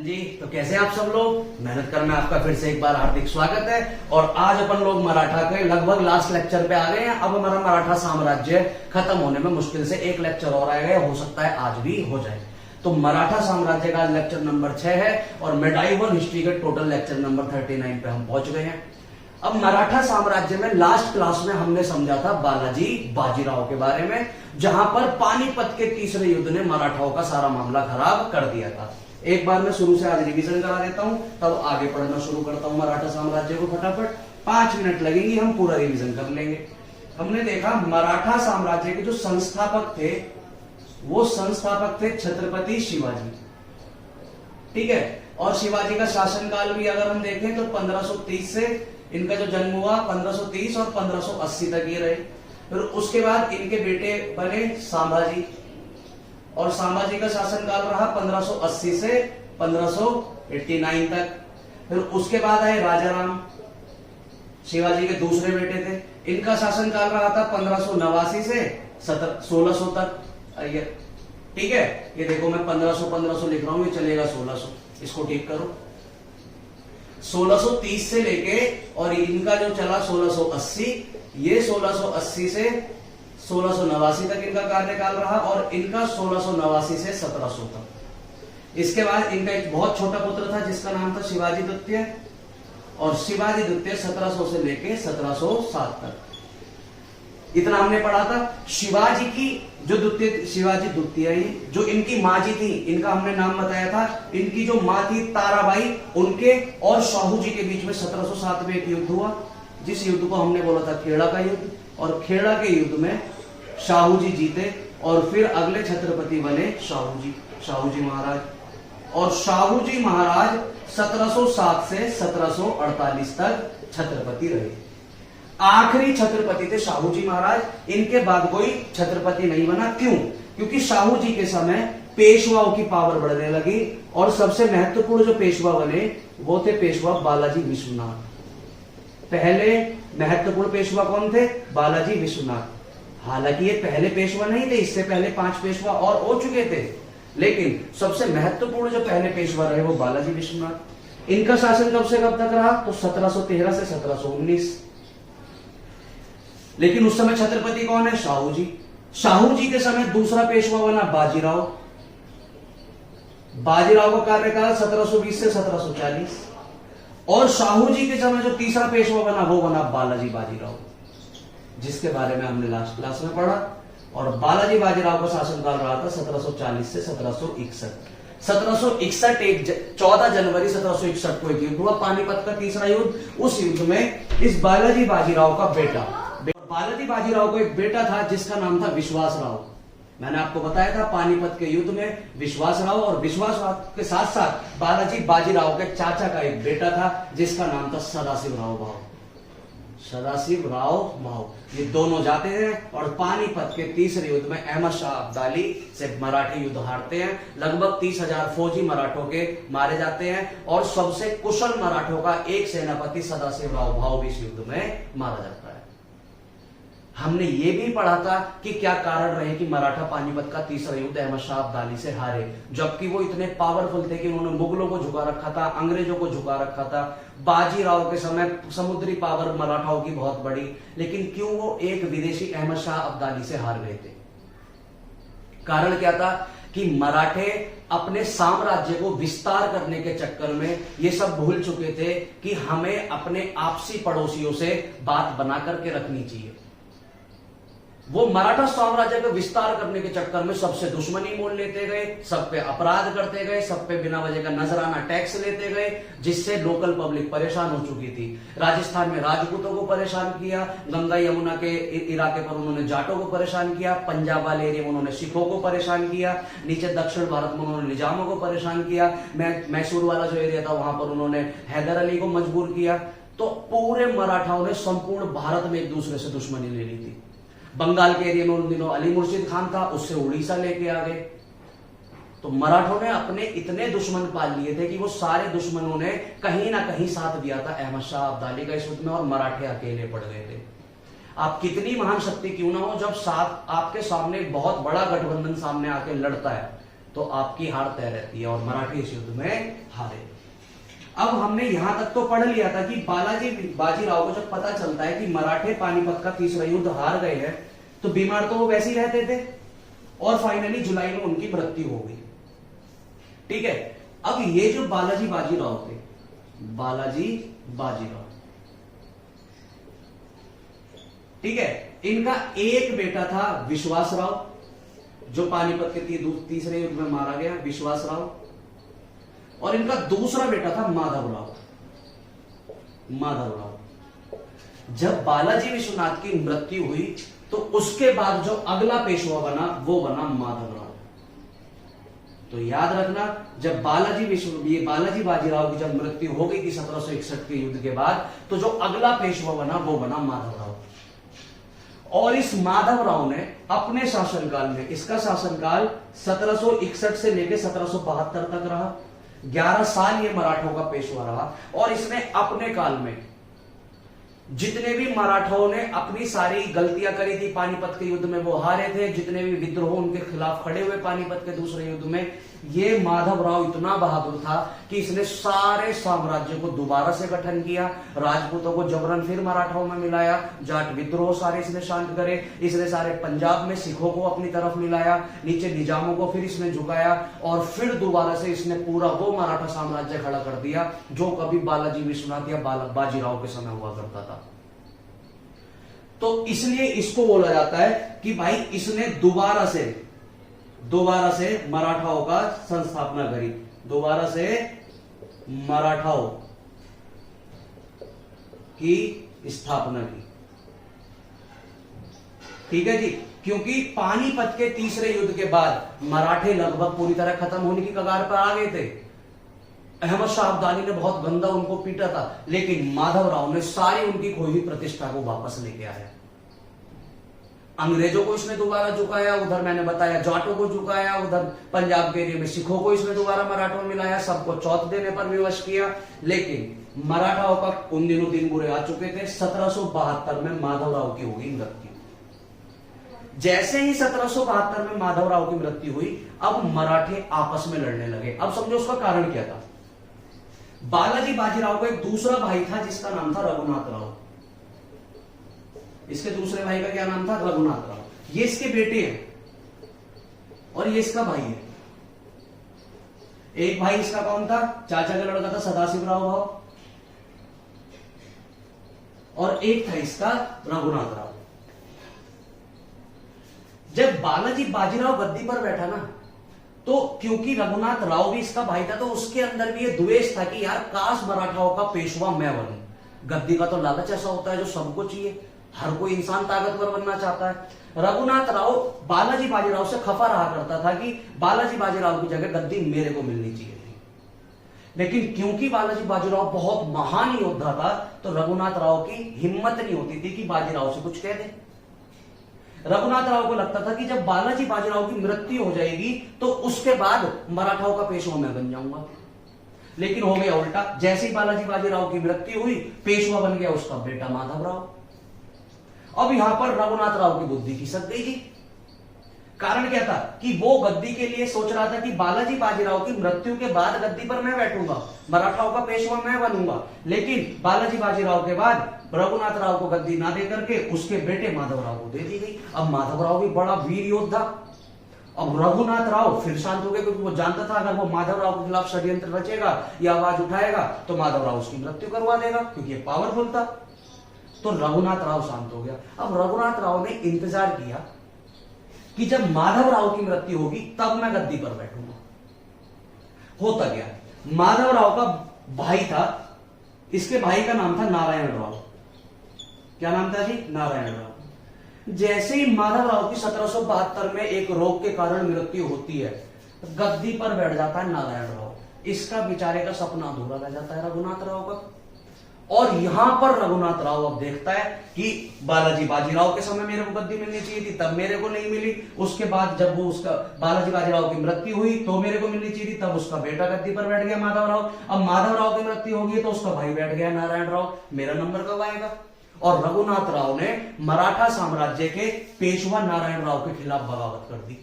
जी तो कैसे हैं आप सब लोग। मेहनत कर में आपका फिर से एक बार हार्दिक स्वागत है। और आज अपन लोग मराठा के लगभग लास्ट लेक्चर पे आ गए हैं। अब हमारा मराठा साम्राज्य खत्म होने में मुश्किल से एक लेक्चर और आएगा, हो सकता है आज भी हो जाए। तो मराठा साम्राज्य का लेक्चर नंबर 6 है और मेडाइवल हिस्ट्री के टोटल लेक्चर नंबर 39 पे हम पहुंच गए हैं। अब मराठा साम्राज्य में लास्ट क्लास में हमने समझा था बालाजी बाजीराव के बारे में, जहां पर पानीपत के तीसरे युद्ध ने मराठाओं का सारा मामला खराब कर दिया था। एक बार मैं शुरू से आज रिवीजन करा देता हूं, तब आगे पढ़ना शुरू करता हूं मराठा साम्राज्य को। फटाफट 5 मिनट लगेंगे, हम पूरा रिवीजन कर लेंगे। हमने देखा मराठा साम्राज्य के जो संस्थापक थे वो संस्थापक थे छत्रपति शिवाजी, ठीक है। और शिवाजी का शासनकाल भी अगर हम देखें तो 1530 से इनका जो जन्म हुआ 1530 और 1580 तक ये रहे। फिर उसके बाद इनके बेटे बने संभाजी, और संभाजी का शासनकाल रहा 1580 से 1589 तक। फिर उसके बाद आए राजाराम, शिवाजी के दूसरे बेटे थे। इनका शासनकाल रहा था 1589 से 1600 तक, ठीक है। ये देखो मैं 1500 लिख रहा हूं, ये चलेगा 1600, इसको ठीक करो। 1630 से लेके और इनका जो चला 1680, ये 1680 से 1689 तक इनका कार्यकाल रहा, और इनका 1689 से 1700 तक। इसके बाद इनका एक बहुत छोटा पुत्र था जिसका नाम था शिवाजी द्वितीय, और शिवाजी द्वितीय 1700 से लेके 1707 तक। इतना हमने पढ़ा था। शिवाजी की जो द्वितीय, शिवाजी द्वितीय जो इनकी माँ जी थी, इनका हमने नाम बताया था। इनकी जो माँ थी ताराबाई, उनके और शाहू जी के बीच में 1707 में एक युद्ध हुआ, जिस युद्ध को हमने बोला था खेड़ा का युद्ध। और खेड़ा के युद्ध में शाहू जी जीते, और फिर अगले छत्रपति बने शाहू जी महाराज। और शाहू जी महाराज 1707 से 1748 तक छत्रपति रहे। आखिरी छत्रपति थे शाहू जी महाराज। इनके बाद कोई छत्रपति नहीं बना। क्यों? क्योंकि शाहू जी के समय पेशवाओं की पावर बढ़ने लगी, और सबसे महत्वपूर्ण जो पेशवा बने वो थे पेशवा बालाजी विश्वनाथ। पहले महत्वपूर्ण पेशवा कौन थे? बालाजी विश्वनाथ। हालांकि ये पहले पेशवा नहीं थे, इससे पहले 5 पेशवा और हो चुके थे, लेकिन सबसे महत्वपूर्ण जो पहले पेशवा रहे वो बालाजी विश्वनाथ। इनका शासन कब से कब तक रहा? तो 1713 से 1719। लेकिन उस समय छत्रपति कौन है? शाहू जी। शाहू जी के समय दूसरा पेशवा बना बाजीराव। बाजीराव का कार्यकाल 1720 से 1740। और शाहू जी के समय जो तीसरा पेशवा बना वो बना बालाजी बाजीराव, जिसके बारे में हमने लास्ट क्लास में पढ़ा। और बालाजी बाजीराव का शासनकाल रहा था 1740 से 1761। 14 जनवरी 1761 को एक युद्ध हुआ, पानीपत का तीसरा युद्ध। उस युद्ध में इस बालाजी बाजीराव का बेटा, बालाजी बाजीराव को एक बेटा था जिसका नाम था विश्वास राव। मैंने आपको बताया था पानीपत के युद्ध में विश्वास राव, और विश्वास राव के साथ साथ बालाजी बाजीराव के चाचा का एक बेटा था जिसका नाम था सदाशिव राव भाव। सदाशिव राव भाव, ये दोनों जाते हैं और पानीपत के तीसरे युद्ध में अहमद शाह अब्दाली से मराठी युद्ध हारते हैं। लगभग 30,000 फौजी मराठों के मारे जाते हैं, और सबसे कुशल मराठों का एक सेनापति सदाशिव राव भाव भी इस युद्ध में मारा जाता है। हमने ये भी पढ़ा था कि क्या कारण रहे कि मराठा पानीपत का तीसरा युद्ध अहमद शाह अब्दाली से हारे, जबकि वो इतने पावरफुल थे कि उन्होंने मुगलों को झुका रखा था, अंग्रेजों को झुका रखा था। बाजीराव के समय समुद्री पावर मराठाओं की बहुत बड़ी, लेकिन क्यों वो एक विदेशी अहमद शाह अब्दाली से हार गए थे? कारण क्या था कि मराठे अपने साम्राज्य को विस्तार करने के चक्कर में ये सब भूल चुके थे कि हमें अपने आपसी पड़ोसियों से बात बना करके रखनी चाहिए। वो मराठा साम्राज्य का विस्तार करने के चक्कर में सबसे दुश्मनी मोल लेते गए, सब पे अपराध करते गए, सब पे बिना वजह का नजराना टैक्स लेते गए, जिससे लोकल पब्लिक परेशान हो चुकी थी। राजस्थान में राजपूतों को परेशान किया, गंगा यमुना के इलाके पर उन्होंने जाटों को परेशान किया, पंजाब वाले एरिया में उन्होंने सिखों को परेशान किया, नीचे दक्षिण भारत में उन्होंने निजामों को परेशान किया, मैसूर वाला जो एरिया था वहां पर उन्होंने हैदर अली को मजबूर किया। तो पूरे मराठाओं ने संपूर्ण भारत में एक दूसरे से दुश्मनी ले ली थी। बंगाल के एरिया में उन दिनों अली मुर्शिद खान था, उससे उड़ीसा लेके आ गए। तो मराठों ने अपने इतने दुश्मन पाल लिए थे कि वो सारे दुश्मनों ने कहीं ना कहीं साथ दिया था अहमद शाह अब्दाली का इस युद्ध में, और मराठे अकेले पड़ गए थे। आप कितनी महान शक्ति क्यों ना हो, जब साथ आपके सामने बहुत बड़ा गठबंधन सामने आके लड़ता है तो आपकी हार तय रहती है और मराठे इस युद्ध में हारे। अब हमने यहां तक तो पढ़ लिया था कि बालाजी बाजीराव को जब पता चलता है कि मराठे पानीपत का तीसरा युद्ध हार गए हैं, तो बीमार तो वो वैसे ही रहते थे और फाइनली जुलाई में उनकी मृत्यु हो गई। ठीक है, अब ये जो बालाजी बाजीराव थे, बालाजी बाजीराव, ठीक है, इनका एक बेटा था विश्वासराव, जो पानीपत के तीसरे युद्ध में मारा गया, विश्वासराव, और इनका दूसरा बेटा था माधवराव। जब बालाजी विश्वनाथ की मृत्यु हुई तो उसके बाद जो अगला पेशवा बना वो बना माधवराव। तो याद रखना, जब बालाजी बाजीराव की जब मृत्यु हो गई थी 1761 के युद्ध के बाद, तो जो अगला पेशवा बना वो बना माधवराव। और इस माधवराव ने अपने शासनकाल में, इसका शासनकाल 1761 से लेकर 1772 तक रहा, 11 साल ये मराठों का पेशवा रहा। और इसने अपने काल में जितने भी मराठाओं ने अपनी सारी गलतियां करी थी पानीपत के युद्ध में, वो हारे थे, जितने भी विद्रोह उनके खिलाफ खड़े हुए पानीपत के दूसरे युद्ध में, ये माधवराव इतना बहादुर था कि इसने सारे साम्राज्य को दोबारा से गठन किया, राजपूतों को जबरन फिर मराठाओं में मिलाया, जाट विद्रोह सारे इसने शांत करे, इसने सारे पंजाब में सिखों को अपनी तरफ मिलाया, नीचे निजामों को फिर इसने झुकाया, और फिर दोबारा से इसने पूरा वो मराठा साम्राज्य खड़ा कर दिया जो कभी बालाजी विश्वनाथ या बाजीराव के समय हुआ करता था। तो इसलिए इसको बोला जाता है कि भाई इसने दोबारा से मराठाओं का संस्थापना करी, दोबारा से मराठाओं की स्थापना की। ठीक है जी, क्योंकि पानीपत के तीसरे युद्ध के बाद मराठे लगभग पूरी तरह खत्म होने की कगार पर आ गए थे। अहमद शाह अब्दाली ने बहुत गंदा उनको पीटा था, लेकिन माधवराव ने सारी उनकी खोई हुई प्रतिष्ठा को वापस लेके आया। अंग्रेजों को इसने दोबारा झुकाया, उधर मैंने बताया जाटों को झुकाया, उधर पंजाब के एरिया में सिखों को इसने दोबारा मराठों में मिलाया, सबको चौथ देने पर विवश किया। लेकिन मराठाओं का उन दिनों दिन बुरे आ चुके थे। 1772 में माधवराव की हुई मृत्यु। जैसे ही 1772 में माधवराव की मृत्यु हुई, अब मराठे आपस में लड़ने लगे। अब समझो उसका कारण क्या था। बालाजी बाजीराव का एक दूसरा भाई था जिसका नाम था रघुनाथ राव। इसके दूसरे भाई का क्या नाम था? रघुनाथ राव। ये इसके बेटे हैं और ये इसका भाई है। एक भाई इसका कौन था? चाचा का लड़का था सदाशिवराव भाव, और एक था इसका रघुनाथ राव। जब बालाजी बाजीराव गद्दी पर बैठा ना, तो क्योंकि रघुनाथ राव भी इसका भाई था, तो उसके अंदर भी ये द्वेष था कि यार काश मराठाओं का पेशवा मैं बनूं। गद्दी का तो लालच ऐसा होता है जो सबको चाहिए, हर कोई इंसान ताकतवर बनना चाहता है। रघुनाथ राव बालाजी बाजीराव से खफा रहा करता था कि बालाजी बाजीराव की जगह गद्दी मेरे को मिलनी चाहिए थी। लेकिन क्योंकि बालाजी बाजीराव बहुत महान योद्धा था, तो रघुनाथ राव की हिम्मत नहीं होती थी कि बाजीराव से कुछ कह दे। रघुनाथ राव को लगता था कि जब बालाजी बाजीराव की मृत्यु हो जाएगी तो उसके बाद मराठाओं का पेशवा मैं बन जाऊंगा। लेकिन हो गया उल्टा। जैसे ही बालाजी बाजीराव की मृत्यु हुई, पेशवा बन गया उसका बेटा माधवराव। अब यहां पर रघुनाथ राव की बुद्धि खिसक गई जी। कारण क्या था कि वो गद्दी के लिए सोच रहा था कि बालाजी बाजीराव की मृत्यु के बाद गद्दी पर मैं बैठूंगा, मराठाओं का पेशवा मैं बनूंगा। लेकिन बालाजी बाजीराव के बाद रघुनाथ राव को गद्दी ना दे करके उसके बेटे माधवराव को दे दी गई। अब माधवराव भी बड़ा वीर योद्धा। अब रघुनाथ राव फिर शांत हो गए, क्योंकि वो जानता था अगर वो माधवराव के खिलाफ षड्यंत्र रचेगा या आवाज उठाएगा तो माधवराव उसकी मृत्यु करवा देगा, क्योंकि ये पावरफुल था। तो रघुनाथ राव शांत हो गया। अब रघुनाथ राव ने इंतजार किया कि जब माधवराव की मृत्यु होगी तब मैं गद्दी पर बैठूंगा। होता गया, माधवराव का भाई था, इसके भाई का नाम था नारायण राव। क्या नाम था जी? नारायण राव। जैसे ही माधवराव की 1772 में एक रोग के कारण मृत्यु होती है, गद्दी पर बैठ जाता है नारायण राव। इसका बेचारे का सपना अधूरा रह जाता है रघुनाथ राव का। और यहां पर रघुनाथ राव अब देखता है कि बालाजी बाजीराव के समय मेरे को गद्दी मिलनी चाहिए थी, तब मेरे को नहीं मिली। उसके बाद जब वो उसका बालाजी बाजीराव की मृत्यु हुई तो मेरे को मिलनी चाहिए थी, तब उसका बेटा गद्दी पर बैठ गया माधवराव। अब माधवराव की मृत्यु होगी तो उसका भाई बैठ गया नारायण राव, मेरा नंबर कब आएगा? और रघुनाथ राव ने मराठा साम्राज्य के पेशवा नारायण राव के खिलाफ बगावत कर दी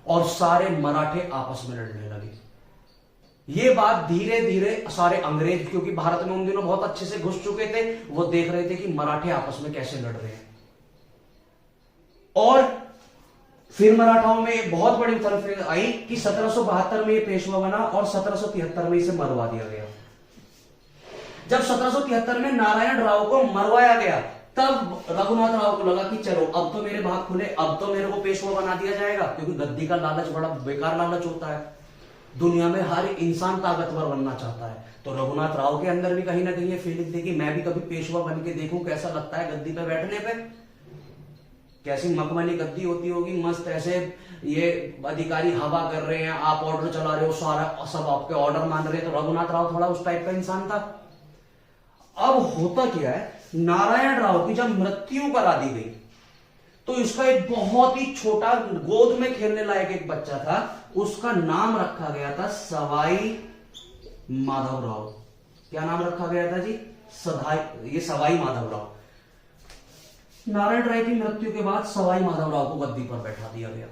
और सारे मराठे आपस में लड़ने लगे। ये बात धीरे धीरे सारे अंग्रेज, क्योंकि भारत में उन दिनों बहुत अच्छे से घुस चुके थे, वो देख रहे थे कि मराठे आपस में कैसे लड़ रहे हैं। और फिर मराठाओं में एक बहुत बड़ी तरफ आई कि 1772 में ये पेशवा बना और 1773 में इसे मरवा दिया गया। जब 1773 में नारायण राव को मरवाया गया, तब रघुनाथ राव को लगा कि चलो अब तो मेरे भाग खुले, अब तो मेरे को पेशवा बना दिया जाएगा, क्योंकि गद्दी का लालच बड़ा बेकार लालच होता है। दुनिया में हर इंसान ताकतवर बनना चाहता है। तो रघुनाथ राव के अंदर भी कहीं ना कहीं ये फीलिंग थी कि मैं भी कभी पेशवा बन के देखूं कैसा लगता है गद्दी पे बैठने पे। कैसी मखमली गद्दी होती होगी, मस्त ऐसे ये अधिकारी हवा कर रहे हैं, आप ऑर्डर चला रहे हो, सारा सब आपके ऑर्डर मान रहे हैं। तो रघुनाथ राव थोड़ा उस टाइप का इंसान था। अब होता क्या है, नारायण राव की जब मृत्यु करा दी गई तो इसका एक बहुत ही छोटा गोद में खेलने लायक एक बच्चा था, उसका नाम रखा गया था सवाई माधवराव। क्या नाम रखा गया था जी? ये सवाई माधवराव। नारायण राय की मृत्यु के बाद सवाई माधवराव को गद्दी पर बैठा दिया गया।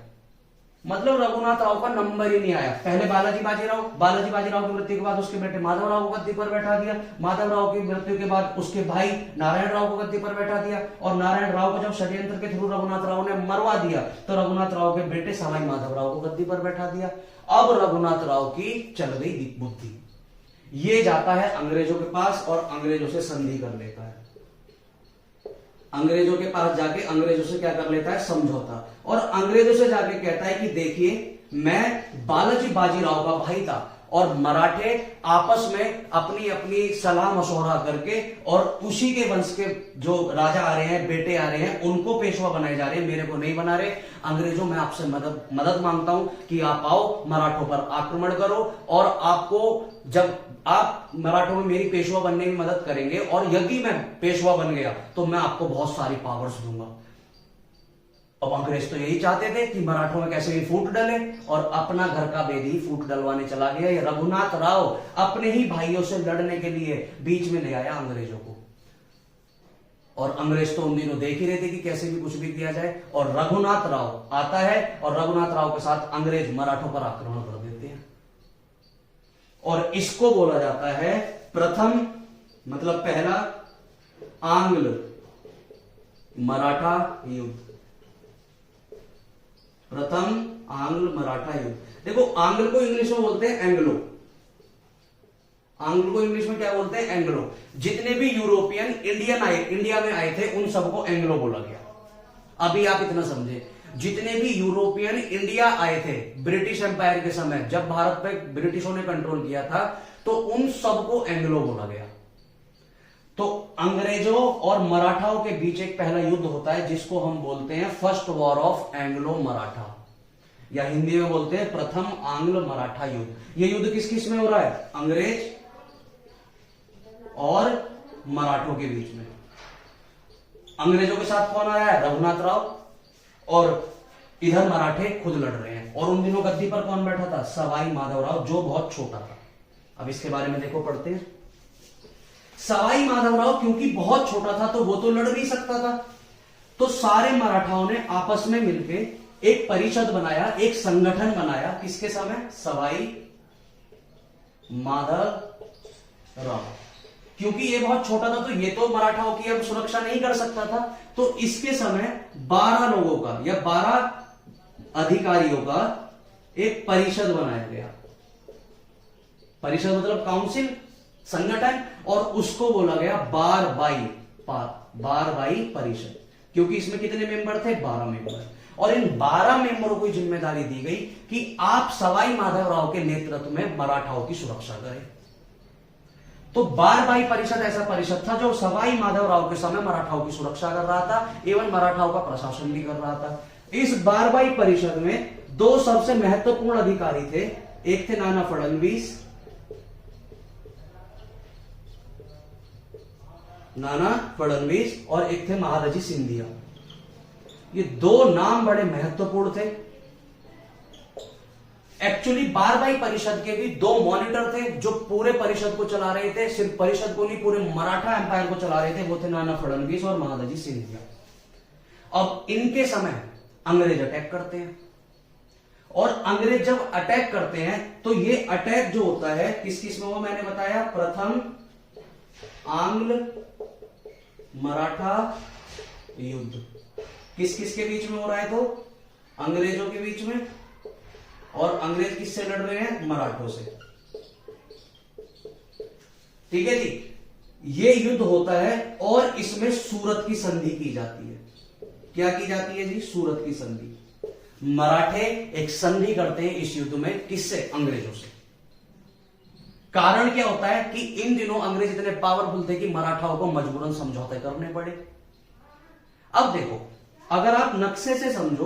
मतलब रघुनाथ राव का नंबर ही नहीं आया। पहले बालाजी बाजीराव की मृत्यु के बाद उसके बेटे माधवराव को गद्दी पर बैठा दिया। माधवराव की मृत्यु के बाद उसके भाई नारायण राव को गद्दी पर बैठा दिया, और नारायण राव को जब षड्यंत्र के थ्रू रघुनाथ राव ने मरवा दिया तो रघुनाथ राव के बेटे सवाई माधवराव को गद्दी पर बैठा दिया। अब रघुनाथ राव की चल गई बुद्धि, ये जाता है अंग्रेजों के पास और अंग्रेजों से संधि कर लेता है। अंग्रेजों के पास जाके अंग्रेजों से क्या कर लेता है? समझौता। और अंग्रेजों से जाके कहता है कि देखिए, मैं बालाजी बाजीराव का भाई था और मराठे आपस में अपनी अपनी सलाह मशवरा करके और उसी के वंश के जो राजा आ रहे हैं, बेटे आ रहे हैं, उनको पेशवा बनाए जा रहे हैं, मेरे को नहीं बना रहे। अंग्रेजों, मैं आपसे मदद मांगता हूं कि आप आओ, मराठों पर आक्रमण करो, और आपको जब आप मराठों में मेरी पेशवा बनने में मदद करेंगे और यदि मैं पेशवा बन गया तो मैं आपको बहुत सारी पावर्स दूंगा। अब अंग्रेज तो यही चाहते थे कि मराठों में कैसे भी फूट डले, और अपना घर का बेदी फूट डलवाने चला गया। ये रघुनाथ राव अपने ही भाइयों से लड़ने के लिए बीच में ले आया अंग्रेजों को। और अंग्रेज तो उन दिनों देख ही रहे थे कि कैसे भी कुछ भी किया जाए, और रघुनाथ राव आता है और रघुनाथ राव के साथ अंग्रेज मराठों पर आक्रमण कर देते हैं। और इसको बोला जाता है प्रथम, मतलब पहला आंग्ल मराठा युद्ध। प्रथम आंग्ल मराठा युद्ध। देखो, आंग्ल को इंग्लिश में बोलते हैं एंग्लो। आंग्ल को इंग्लिश में क्या बोलते हैं? एंग्लो। जितने भी यूरोपियन इंडिया में आए थे उन सबको एंग्लो बोला गया। अभी आप इतना समझे, जितने भी यूरोपियन इंडिया आए थे ब्रिटिश एम्पायर के समय, जब भारत पे ब्रिटिशों ने कंट्रोल किया था, तो उन सबको एंग्लो बोला गया। तो अंग्रेजों और मराठाओं के बीच एक पहला युद्ध होता है जिसको हम बोलते हैं first war of Anglo Maratha, या हिंदी में बोलते हैं प्रथम आंग्ल मराठा युद्ध। ये युद्ध किस किस में हो रहा है? अंग्रेज और मराठों के बीच में। अंग्रेजों के साथ कौन आया है? रघुनाथ राव। और इधर मराठे खुद लड़ रहे हैं। और उन दिनों गद्दी पर कौन बैठा था? सवाई माधवराव, जो बहुत छोटा था। अब इसके बारे में देखो, पढ़ते हैं। सवाई माधवराव क्योंकि बहुत छोटा था तो वो तो लड़ नहीं सकता था, तो सारे मराठाओं ने आपस में मिलकर एक परिषद बनाया, एक संगठन बनाया। किसके समय? सवाई माधवराव। क्योंकि ये बहुत छोटा था तो ये तो मराठाओं की अब सुरक्षा नहीं कर सकता था, तो इसके समय 12 लोगों का या 12 अधिकारियों का एक परिषद बनाया गया। परिषद मतलब काउंसिल, संगठन, और उसको बोला गया बारबाई परिषद। क्योंकि इसमें कितने मेंबर थे? 12 मेंबर। और इन 12 मेंबरों को जिम्मेदारी दी गई कि आप सवाई माधवराव के नेतृत्व में मराठाओं की सुरक्षा करें। तो बारबाई परिषद ऐसा परिषद था जो सवाई माधवराव के समय मराठाओं की सुरक्षा कर रहा था, एवं मराठाओं का प्रशासन भी कर रहा था। इस बारबाई परिषद में 2 सबसे महत्वपूर्ण अधिकारी थे। एक थे नाना फडणवीस और एक थे महादजी सिंधिया। ये 2 नाम बड़े महत्वपूर्ण थे। एक्चुअली बारबाई परिषद के भी 2 मॉनिटर थे जो पूरे परिषद को चला रहे थे। सिर्फ परिषद को नहीं, पूरे मराठा एम्पायर को चला रहे थे। वो थे नाना फडणवीस और महादजी सिंधिया। अब इनके समय अंग्रेज अटैक करते हैं और अंग्रेज जब अटैक करते हैं तो ये अटैक जो होता है किस किस में, वो मैंने बताया, प्रथम आंग्ल मराठा युद्ध किस किस के बीच में हो रहा है, तो अंग्रेजों के बीच में, और अंग्रेज किससे लड़ रहे हैं, मराठों से। ठीक है जी, ये युद्ध होता है और इसमें सूरत की संधि की जाती है। क्या की जाती है जी, सूरत की संधि। मराठे एक संधि करते हैं इस युद्ध में, किससे, अंग्रेजों से। कारण क्या होता है कि इन दिनों अंग्रेज इतने पावरफुल थे कि मराठाओं को मजबूरन समझौते करने पड़े। अब देखो, अगर आप नक्शे से समझो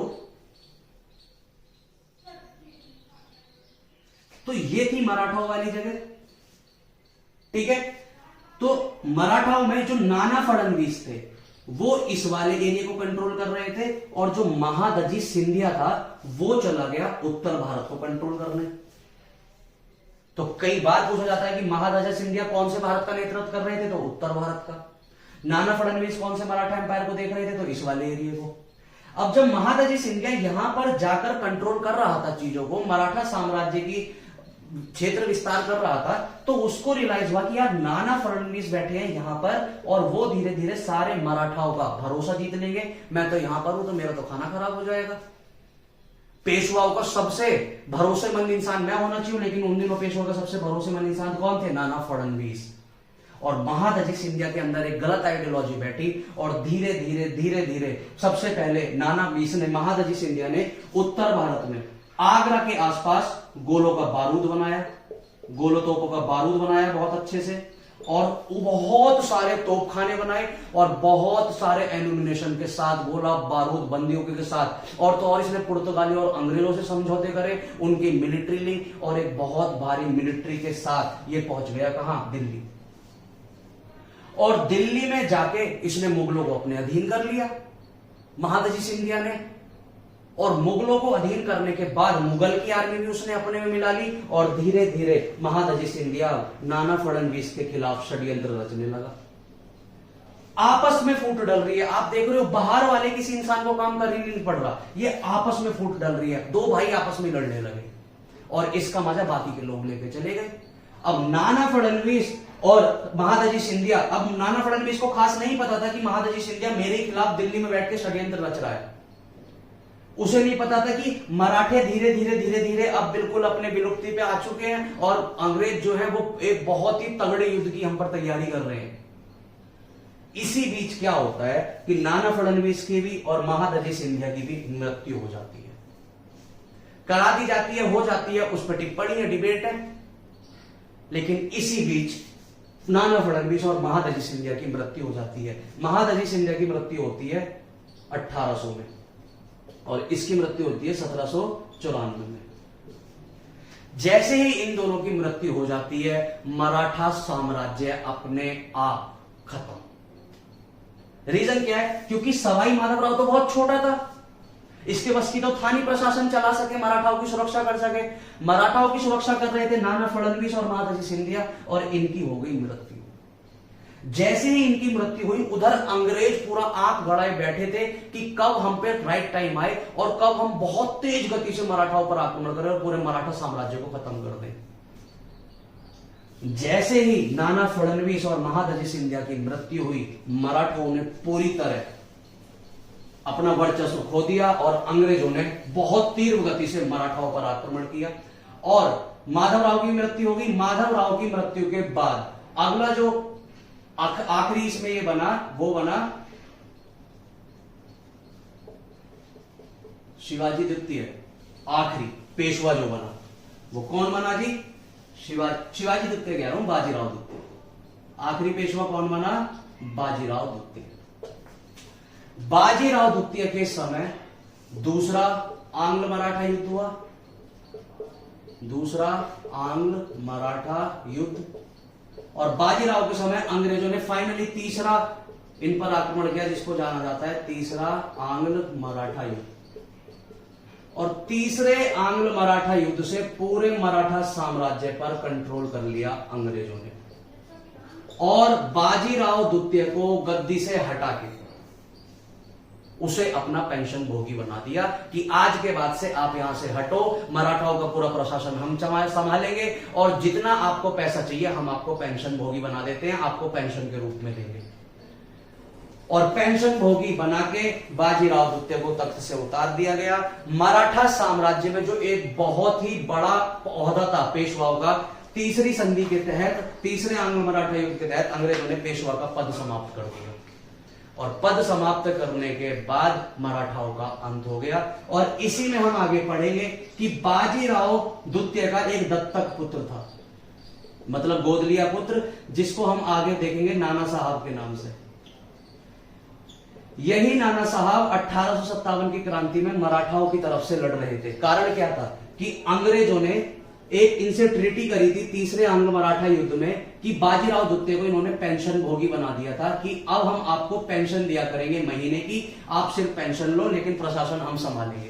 तो ये थी मराठाओं वाली जगह। ठीक है, तो मराठाओं में जो नाना फडणवीस थे वो इस वाले एरिया को कंट्रोल कर रहे थे, और जो महादजी सिंधिया था वो चला गया उत्तर भारत को कंट्रोल करने। तो कई बार पूछा जाता है कि महादजी सिंधिया कौन से भारत का नेतृत्व कर रहे थे, तो उत्तर भारत का। नाना फडणवीस कौन से मराठा एम्पायर को देख रहे थे, तो इस वाले एरिया को। अब जब महादजी सिंधिया यहां पर जाकर कंट्रोल कर रहा था चीजों को, मराठा साम्राज्य की क्षेत्र विस्तार कर रहा था, तो उसको रियलाइज हुआ कि यार नाना फडणवीस बैठे हैं यहां पर और वो धीरे धीरे सारे मराठाओं का भरोसा जीत लेंगे। मैं तो यहां पर हूं तो मेरा तो खाना खराब हो जाएगा। पेशवाओं का सबसे भरोसेमंद इंसान मैं होना चाहिए, लेकिन उन दिनों पेशवा का सबसे भरोसेमंद इंसान कौन थे, नाना फडणवीस। और महादजी सिंधिया के अंदर एक गलत आइडियोलॉजी बैठी और धीरे धीरे धीरे धीरे सबसे पहले महादजी सिंधिया ने उत्तर भारत में आगरा के आसपास गोलों का बारूद बनाया, गोलो तोपों का बारूद बनाया बहुत अच्छे से, और बहुत सारे तोपखाने बनाए और बहुत सारे एम्यूनिशन के साथ, गोला बारूद बंदियों के साथ। और तो और इसने पुर्तगाली और अंग्रेजों से समझौते करे, उनकी मिलिट्री ली और एक बहुत भारी मिलिट्री के साथ ये पहुंच गया कहां, दिल्ली। और दिल्ली में जाके इसने मुगलों को अपने अधीन कर लिया महादजी सिंधिया ने। और मुगलों को अधीन करने के बाद मुगल की आर्मी भी उसने अपने में मिला ली, और धीरे धीरे महादजी सिंधिया नाना फडणवीस के खिलाफ षड्यंत्र रचने लगा। आपस में फूट डल रही है, आप देख रहे हो बाहर वाले किसी इंसान को काम करने नहीं पड़ रहा, ये आपस में फूट डल रही है। दो भाई आपस में लड़ने लगे और इसका मजा बाकी के लोग लेके चले गए। अब नाना फडणवीस और महादजी सिंधिया, अब नाना फडणवीस को खास नहीं पता था कि महादजी सिंधिया मेरे खिलाफ दिल्ली में बैठ के षड्यंत्र रच रहा है। उसे नहीं पता था कि मराठे धीरे धीरे धीरे धीरे अब बिल्कुल अपने विलुप्ति पे आ चुके हैं और अंग्रेज जो है वो एक बहुत ही तगड़े युद्ध की हम पर तैयारी कर रहे हैं। इसी बीच क्या होता है कि नाना फडणवीस की भी और महादजी सिंधिया की भी मृत्यु हो जाती है, करा दी जाती है, हो जाती है, उस पर टिप्पणी है, डिबेट है। लेकिन इसी बीच नाना फडणवीस और महादजी सिंधिया की मृत्यु हो जाती है। महादजी सिंधिया की मृत्यु होती है 1800 में और इसकी मृत्यु होती है 1794 में। जैसे ही इन दोनों की मृत्यु हो जाती है, मराठा साम्राज्य अपने आप खत्म। रीजन क्या है? क्योंकि सवाई माधवराव तो बहुत छोटा था, इसके बस की तो था नहीं प्रशासन चला सके, मराठाओं की सुरक्षा कर सके। मराठाओं की सुरक्षा कर रहे थे नाना फडणवीस और महादजी सिंधिया, और इनकी हो गई मृत्यु। जैसे ही इनकी मृत्यु हुई, उधर अंग्रेज पूरा आंख गड़ाए बैठे थे कि कब हम पे राइट टाइम आए और कब हम बहुत तेज गति से मराठाओं पर आक्रमण करें और पूरे मराठा साम्राज्य को खत्म कर दें। जैसे ही नाना फडणवीस और महादजी सिंधिया की मृत्यु हुई, मराठों ने पूरी तरह अपना वर्चस्व खो दिया और अंग्रेजों ने बहुत तीव्र गति से मराठाओं पर आक्रमण किया और माधवराव की मृत्यु हो गई। माधवराव की मृत्यु के बाद अगला जो आखिरी इसमें ये बना, वो बना शिवाजी द्वितीय। आखिरी पेशवा जो बना वो कौन बना जी? शिवाजी द्वितीय कह रहा हूं, बाजीराव द्वितीय। आखिरी पेशवा कौन बना? बाजीराव द्वितीय। बाजीराव द्वितीय के समय दूसरा आंग्ल मराठा युद्ध हुआ, दूसरा आंग्ल मराठा युद्ध। और बाजीराव के समय अंग्रेजों ने फाइनली तीसरा इन पर आक्रमण किया, जिसको जाना जाता है तीसरा आंग्ल मराठा युद्ध। और तीसरे आंग्ल मराठा युद्ध से पूरे मराठा साम्राज्य पर कंट्रोल कर लिया अंग्रेजों ने और बाजीराव द्वितीय को गद्दी से हटा के उसे अपना पेंशन भोगी बना दिया कि आज के बाद से आप यहां से हटो, मराठाओं का पूरा प्रशासन हम संभालेंगे और जितना आपको पैसा चाहिए हम आपको पेंशन भोगी बना देते हैं, आपको पेंशन के रूप में देंगे। और पेंशन भोगी बना के बाजीराव द्वितीय को तख्त से उतार दिया गया। मराठा साम्राज्य में जो एक बहुत ही बड़ा ओहदा था पेशवाओं का, तीसरी संधि के तहत, तीसरे आंग्ल मराठा युद्ध के तहत अंग्रेजों ने पेशवा का पद समाप्त कर दिया और पद समाप्त करने के बाद मराठाओं का अंत हो गया। और इसी में हम आगे पढ़ेंगे कि बाजीराव द्वितीय का एक दत्तक पुत्र था, मतलब गोद लिया पुत्र, जिसको हम आगे देखेंगे नाना साहब के नाम से। यही नाना साहब 1857 की क्रांति में मराठाओं की तरफ से लड़ रहे थे। कारण क्या था कि अंग्रेजों ने एक इनसे ट्रीटी करी थी तीसरे आंग्ल मराठा युद्ध में कि बाजीराव द्वितीय को इन्होंने पेंशन भोगी बना दिया था कि अब हम आपको पेंशन दिया करेंगे महीने की, आप सिर्फ पेंशन लो लेकिन प्रशासन हम संभालेंगे।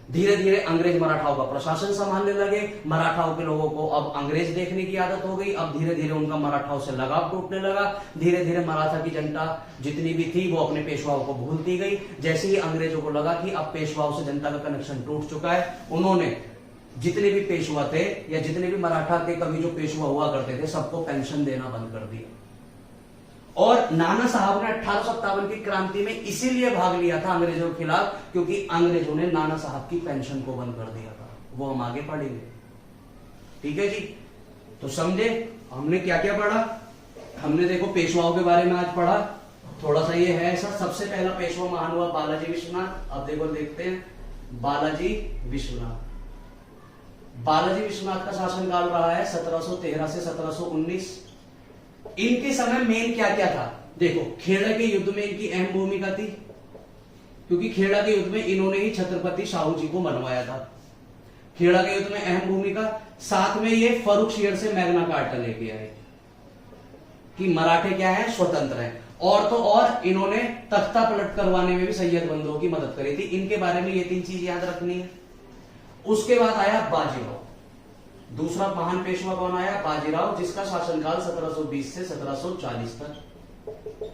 धीरे धीरे अंग्रेज मराठाओं का प्रशासन संभालने लगे। मराठाओं के लोगों को अब अंग्रेज देखने की आदत हो गई। अब धीरे धीरे उनका मराठाओं से लगाव टूटने लगा। धीरे धीरे मराठा की जनता जितनी भी थी वो अपने पेशवाओं को भूलती गई। जैसे ही अंग्रेजों को लगा कि अब पेशवाओं से जनता का कनेक्शन टूट चुका है, उन्होंने जितने भी पेशवा थे या जितने भी मराठा के कभी जो पेशवा हुआ करते थे सबको पेंशन देना बंद कर दिया। और नाना साहब ने 1857 की क्रांति में इसीलिए भाग लिया था अंग्रेजों के खिलाफ क्योंकि अंग्रेजों ने नाना साहब की पेंशन को बंद कर दिया था। वो हम आगे पढ़ेंगे, ठीक है जी। तो समझे हमने क्या क्या पढ़ा। हमने देखो पेशवाओं के बारे में आज पढ़ा, थोड़ा सा ये है ऐसा। सबसे पहला पेशवा महान हुआ बालाजी विश्वनाथ। अब देखो देखते हैं बालाजी विश्वनाथ। बालाजी विश्वनाथ का शासनकाल रहा है 1713 से 1719। इनके समय मेन क्या क्या था देखो, खेड़ा के युद्ध में इनकी अहम भूमिका थी क्योंकि खेड़ा के युद्ध में इन्होंने ही छत्रपति शाहू जी को मनवाया था। खेड़ा के युद्ध में अहम भूमिका। साथ में ये फर्रुखशियर से मैग्ना कार्टा लेके आए कि मराठे क्या है, स्वतंत्र हैं। और तो और इन्होंने तख्ता पलट करवाने में भी सैयद बंदरों की मदद करी थी। इनके बारे में ये 3 चीज याद रखनी है। उसके बाद आया बाजीराव। दूसरा महान पेशवा कौन आया, बाजीराव, जिसका शासनकाल 1720 से 1740 तक।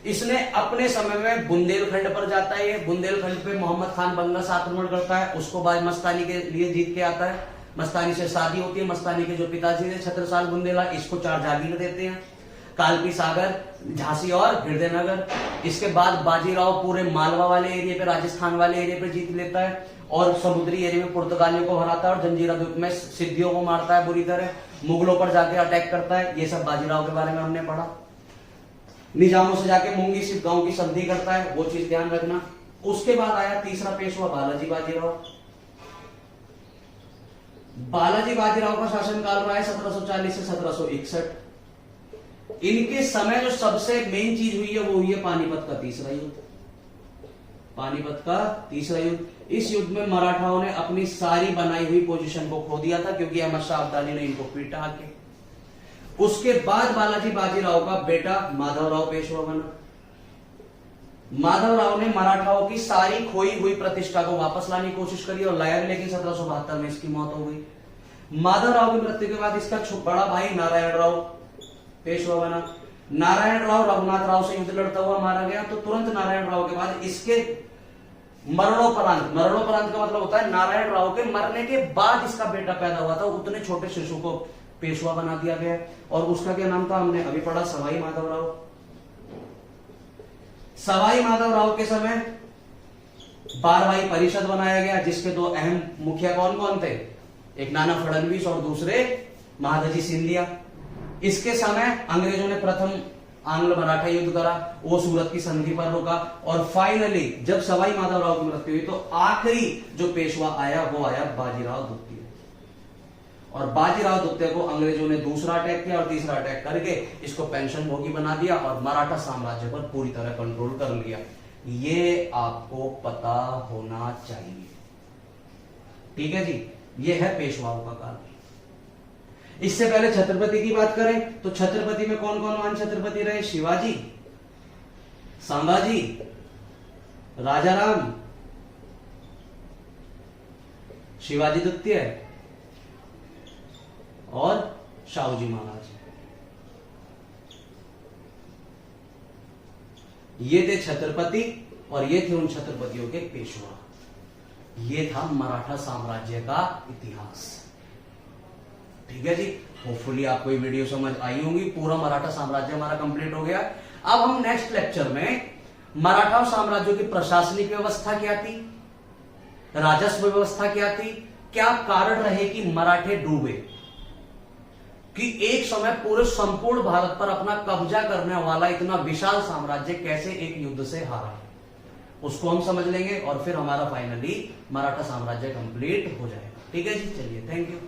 इसने अपने समय में बुंदेलखंड पर जाता है। ये बुंदेलखंड पे मोहम्मद खान बंगा से आक्रमण करता है, उसको बाद मस्तानी के लिए जीत के आता है। मस्तानी से शादी होती है। मस्तानी के जो पिताजी थे छत्रसाल बुंदेला, इसको 4 जागीर देते हैं, कालपी सागर, झांसी और हृदयनगर। इसके बाद बाजीराव पूरे मालवा वाले एरिया पे, राजस्थान वाले एरिया पे जीत लेता है और समुद्री एरिया में पुर्तगालियों को हराता है और जंजीरा द्वीप में सिद्धियों को मारता है बुरी तरह। मुगलों पर जाके अटैक करता है। ये सब बाजीराव के बारे में हमने पढ़ा। निजामों से जाके मुंगी सिद्ध गांव की संधि करता है, वो चीज ध्यान रखना। उसके बाद आया तीसरा पेशवा बालाजी बाजीराव। बालाजी बाजीराव का शासनकाल रहा है 1740 से 1761। इनके समय जो सबसे मेन चीज हुई है वो हुई है पानीपत का तीसरा युद्ध। पानीपत का तीसरा युद्ध। इस युद्ध में मराठाओं ने अपनी सारी बनाई हुई पोजीशन को खो दिया था क्योंकि अहमद शाह अब्दाली ने इनको पीटा के। उसके बाद बालाजी बाजीराव का बेटा माधवराव पेशवा बना। माधवराव ने मराठाओं की सारी खोई हुई प्रतिष्ठा को वापस लाने की कोशिश करी और लाया, लेकिन 1772 में इसकी मौत हो गई। माधवराव की मृत्यु के बाद इसका बड़ा भाई नारायण राव पेशवा बना। नारायण राव रघुनाथ राव से युद्ध लड़ता हुआ मारा गया, तो तुरंत नारायण राव के बाद इसके मरणोपरांत का मतलब होता है नारायण राव के मरने के बाद इसका बेटा पैदा हुआ था, उतने छोटे शिशु को पेशवा बना दिया गया। और उसका क्या नाम था, हमने अभी पढ़ा, सवाई माधवराव। सवाई माधवराव के समय बारवाई परिषद बनाया गया, जिसके 2 अहम मुखिया कौन कौन थे, एक नाना फडणवीस और दूसरे महादजी सिंधिया। इसके समय अंग्रेजों ने प्रथम आंग्ल मराठा युद्ध करा, वो सूरत की संधि पर रुका और फाइनली जब सवाई माधवराव की मृत्यु हुई तो आखिरी जो पेशवा आया वो आया बाजीराव द्वितीय। और बाजीराव द्वितीय को अंग्रेजों ने दूसरा अटैक किया और तीसरा अटैक करके इसको पेंशन भोगी बना दिया और मराठा साम्राज्य पर पूरी तरह कंट्रोल कर लिया। ये आपको पता होना चाहिए, ठीक है जी। ये है पेशवाओं का काल। इससे पहले छत्रपति की बात करें तो छत्रपति में कौन कौन महान छत्रपति रहे, शिवाजी, संभाजी, राजाराम, शिवाजी द्वितीय और शाहूजी महाराज। ये थे छत्रपति और ये थे उन छत्रपतियों के पेशवा। ये था मराठा साम्राज्य का इतिहास। ठीक है जी, होपफुली आपको ये वीडियो समझ आई होगी। पूरा मराठा साम्राज्य हमारा कंप्लीट हो गया। अब हम नेक्स्ट लेक्चर में मराठा साम्राज्य की प्रशासनिक व्यवस्था क्या थी, राजस्व व्यवस्था क्या थी, क्या कारण रहे कि मराठे डूबे, कि एक समय पूरे संपूर्ण भारत पर अपना कब्जा करने वाला इतना विशाल साम्राज्य कैसे एक युद्ध से हारा, उसको हम समझ लेंगे और फिर हमारा फाइनली मराठा साम्राज्य कंप्लीट हो जाएगा। ठीक है जी, चलिए, थैंक यू।